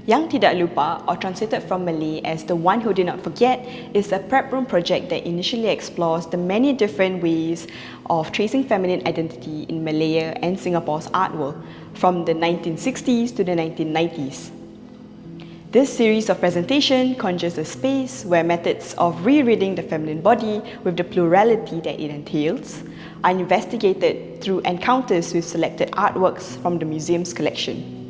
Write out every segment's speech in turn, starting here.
Yang Tidak Lupa, or translated from Malay as The One Who Did Not Forget, is a prep room project that initially explores the many different ways of tracing feminine identity in Malaya and Singapore's art world, from the 1960s to the 1990s. This series of presentation conjures a space where methods of rereading the feminine body with the plurality that it entails are investigated through encounters with selected artworks from the museum's collection.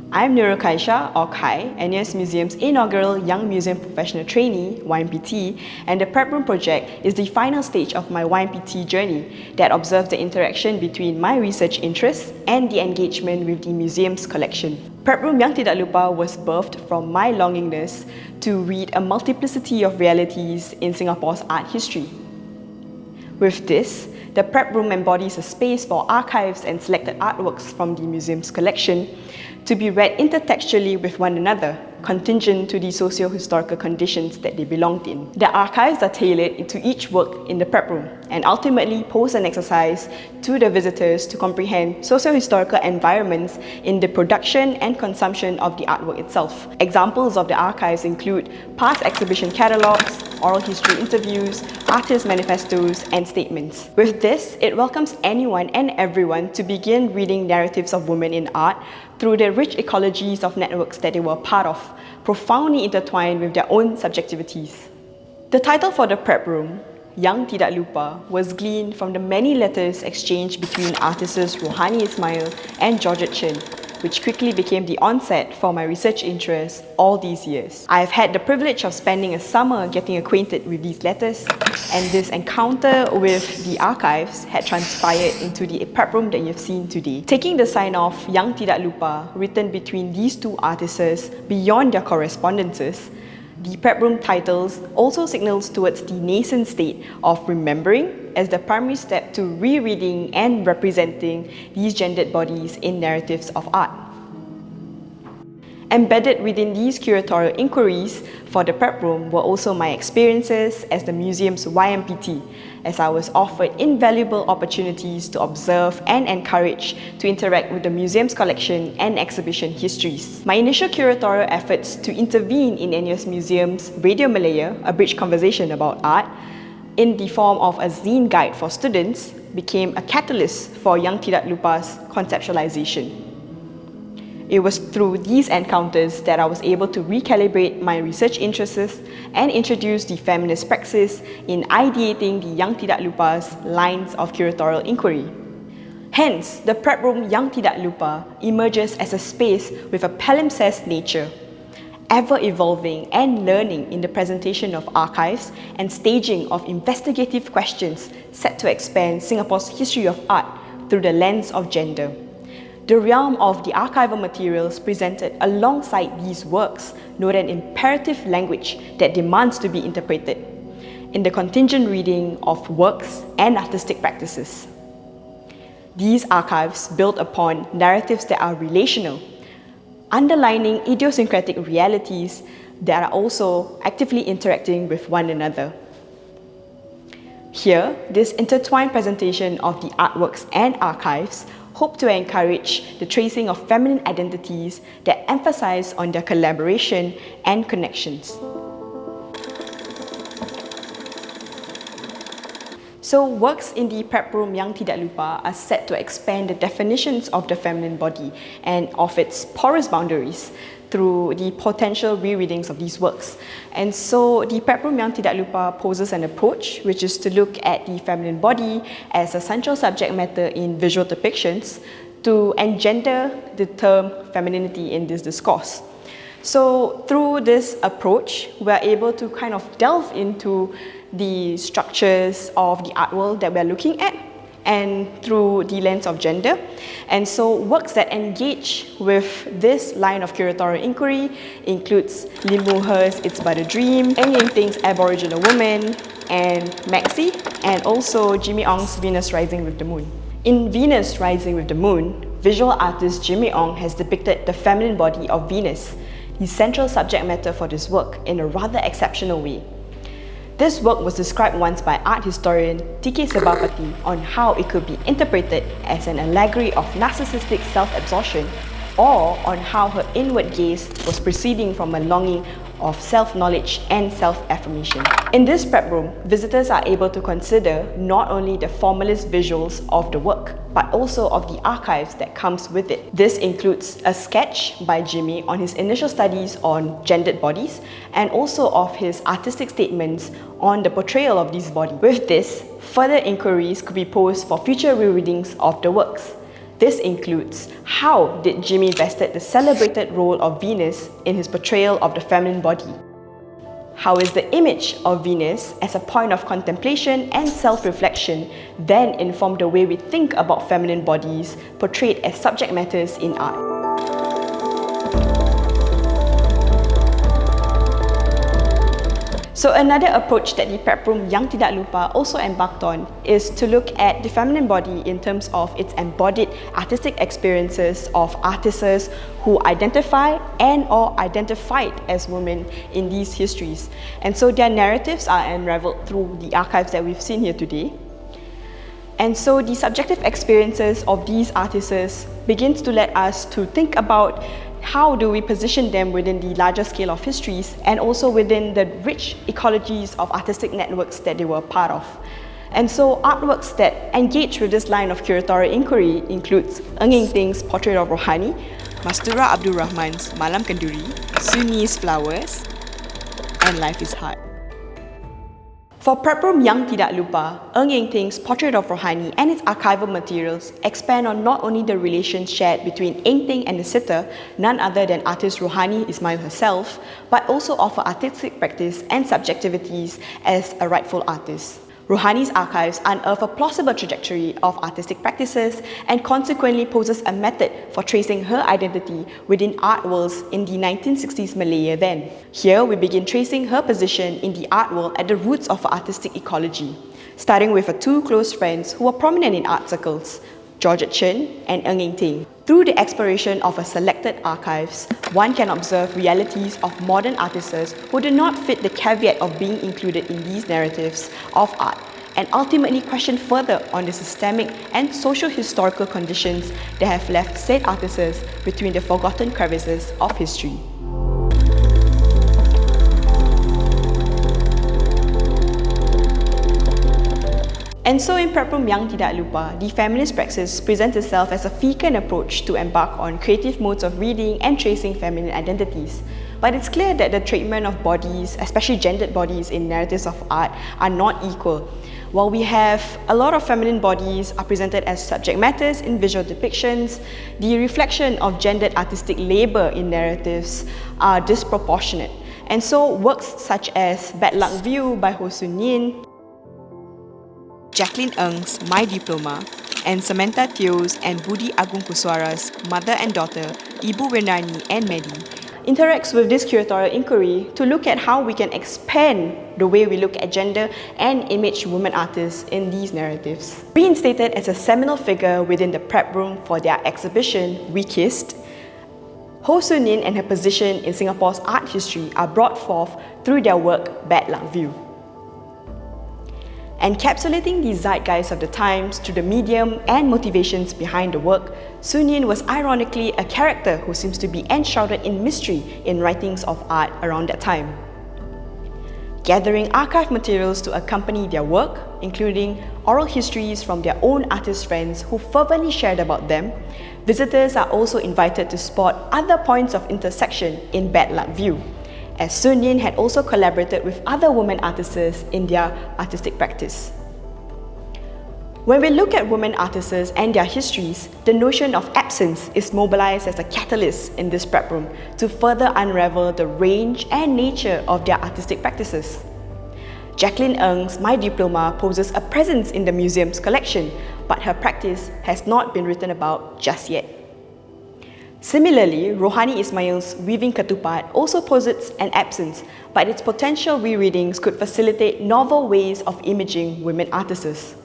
I'm Nurul Kaiyisah, or Kai, NUS Museum's inaugural Young Museum Professional Trainee, YMPT, and the Prep Room project is the final stage of my YMPT journey that observes the interaction between my research interests and the engagement with the museum's collection. Prep Room Yang Tidak Lupa was birthed from my longingness to read a multiplicity of realities in Singapore's art history. With this, the Prep Room embodies a space for archives and selected artworks from the museum's collection to be read intertextually with one another, contingent to the socio-historical conditions that they belonged in. The archives are tailored to each work in the prep room and ultimately pose an exercise to the visitors to comprehend socio-historical environments in the production and consumption of the artwork itself. Examples of the archives include past exhibition catalogues, oral history interviews, artist manifestos, and statements. With this, it welcomes anyone and everyone to begin reading narratives of women in art through the rich ecologies of networks that they were part of, profoundly intertwined with their own subjectivities. The title for the prep room, Yang Tidak Lupa, was gleaned from the many letters exchanged between artists Rohani Ismail and Georgette Chen, which quickly became the onset for my research interests all these years. I have had the privilege of spending a summer getting acquainted with these letters, and this encounter with the archives had transpired into the prep room that you've seen today. Taking the sign-off Yang Tidak Lupa, written between these two artists beyond their correspondences, the prep room titles also signals towards the nascent state of remembering as the primary step to rereading and representing these gendered bodies in narratives of art. Embedded within these curatorial inquiries for the prep room were also my experiences as the museum's YMPT, as I was offered invaluable opportunities to observe and encourage to interact with the museum's collection and exhibition histories. My initial curatorial efforts to intervene in NUS Museum's Radio Malaya, a bridge conversation about art, in the form of a zine guide for students, became a catalyst for Yang Tidak Lupa's conceptualization. It was through these encounters that I was able to recalibrate my research interests and introduce the feminist praxis in ideating the Yang Tidak Lupa's lines of curatorial inquiry. Hence, the prep room Yang Tidak Lupa emerges as a space with a palimpsest nature, ever-evolving and learning in the presentation of archives and staging of investigative questions set to expand Singapore's history of art through the lens of gender. The realm of the archival materials presented alongside these works note an imperative language that demands to be interpreted in the contingent reading of works and artistic practices. These archives build upon narratives that are relational, underlining idiosyncratic realities that are also actively interacting with one another. Here, this intertwined presentation of the artworks and archives hope to encourage the tracing of feminine identities that emphasize on their collaboration and connections. So, works in the prep room Yang Tidak Lupa are set to expand the definitions of the feminine body and of its porous boundaries through the potential rereadings of these works. And so the prep room Yang Tidak Lupa poses an approach which is to look at the feminine body as a central subject matter in visual depictions to engender the term femininity in this discourse. So through this approach, we're able to kind of delve into the structures of the art world that we're looking at, and through the lens of gender. And so works that engage with this line of curatorial inquiry includes Lim Moo Her's It's But a Dream, Eng Ling Ting's Aboriginal Woman, and Maxi, and also Jimmy Ong's Venus Rising with the Moon. In Venus Rising with the Moon, visual artist Jimmy Ong has depicted the feminine body of Venus, the central subject matter for this work, in a rather exceptional way. This work was described once by art historian T.K. Sebapati on how it could be interpreted as an allegory of narcissistic self-absorption or on how her inward gaze was proceeding from a longing of self-knowledge and self-affirmation. In this prep room, visitors are able to consider not only the formalist visuals of the work, but also of the archives that comes with it. This includes a sketch by Jimmy on his initial studies on gendered bodies, and also of his artistic statements on the portrayal of these bodies. With this, further inquiries could be posed for future rereadings of the works. This includes, how did Jimmy vested the celebrated role of Venus in his portrayal of the feminine body? How is the image of Venus as a point of contemplation and self-reflection then inform the way we think about feminine bodies portrayed as subject matters in art? So another approach that the prep room Yang Tidak Lupa also embarked on is to look at the feminine body in terms of its embodied artistic experiences of artists who identify and or identified as women in these histories. And so their narratives are unraveled through the archives that we've seen here today. And so the subjective experiences of these artists begins to let us to think about how do we position them within the larger scale of histories and also within the rich ecologies of artistic networks that they were part of. And so artworks that engage with this line of curatorial inquiry includes Ng Ting's Portrait of Rohani, Mastura Abdul Rahman's Malam Kenduri, Sunni's Flowers, and Life is Hard. For prep room Yang Tidak Lupa, Ng Ting's Portrait of Rohani and its archival materials expand on not only the relations shared between Ng Ting and the sitter, none other than artist Rohani Ismail herself, but also offer artistic practice and subjectivities as a rightful artist. Rohani's archives unearth a plausible trajectory of artistic practices and consequently poses a method for tracing her identity within art worlds in the 1960s Malaya then. Here we begin tracing her position in the art world at the roots of her artistic ecology, starting with her two close friends who were prominent in art circles, Georgette Chen and Ng Ting. Through the exploration of her selected archives, one can observe realities of modern artists who do not fit the caveat of being included in these narratives of art, and ultimately question further on the systemic and socio-historical conditions that have left said artists between the forgotten crevices of history. And so in prep room Yang Tidak Lupa, the feminist praxis presents itself as a fecund approach to embark on creative modes of reading and tracing feminine identities. But it's clear that the treatment of bodies, especially gendered bodies in narratives of art, are not equal. While we have a lot of feminine bodies are presented as subject matters in visual depictions, the reflection of gendered artistic labour in narratives are disproportionate. And so works such as Bad Luck View by Ho Soon Yin, Jacqueline Ng's My Diploma, and Samantha Teo's and Budi Agung Kuswara's Mother and Daughter, Ibu Wirnani and Medi, interacts with this curatorial inquiry to look at how we can expand the way we look at gender and image women artists in these narratives. Reinstated as a seminal figure within the prep room for their exhibition, We Kissed, Ho Soon Yin and her position in Singapore's art history are brought forth through their work Bad Luck View. Encapsulating the zeitgeist of the times through the medium and motivations behind the work, Soon Yin was ironically a character who seems to be enshrouded in mystery in writings of art around that time. Gathering archive materials to accompany their work, including oral histories from their own artist friends who fervently shared about them, visitors are also invited to spot other points of intersection in Bad Luck View, as Soon Yin had also collaborated with other women artists in their artistic practice. When we look at women artists and their histories, the notion of absence is mobilized as a catalyst in this prep room to further unravel the range and nature of their artistic practices. Jacqueline Ng's My Diploma poses a presence in the museum's collection, but her practice has not been written about just yet. Similarly, Rohani Ismail's Weaving Ketupat also posits an absence, but its potential rereadings could facilitate novel ways of imaging women artists.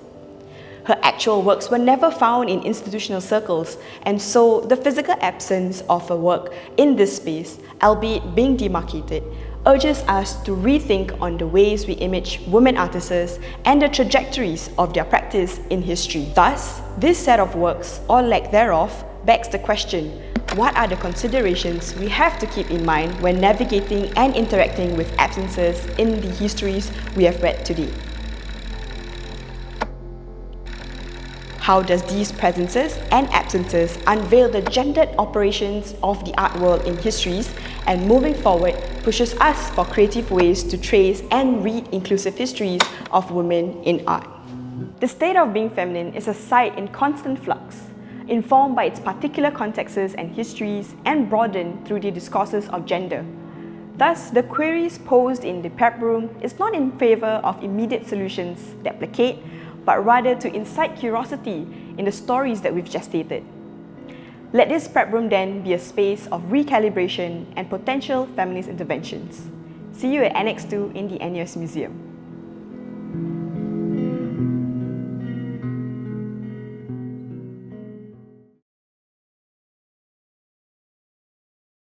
Her actual works were never found in institutional circles, and so the physical absence of her work in this space, albeit being demarcated, urges us to rethink on the ways we image women artists and the trajectories of their practice in history. Thus, this set of works, or lack thereof, begs the question, what are the considerations we have to keep in mind when navigating and interacting with absences in the histories we have read today? How does these presences and absences unveil the gendered operations of the art world in histories, and moving forward pushes us for creative ways to trace and read inclusive histories of women in art? The state of being feminine is a site in constant flux, informed by its particular contexts and histories and broadened through the discourses of gender. Thus, the queries posed in the prep room is not in favour of immediate solutions that placate, but rather to incite curiosity in the stories that we've just stated. Let this prep room then be a space of recalibration and potential feminist interventions. See you at Annex 2 in the NUS Museum.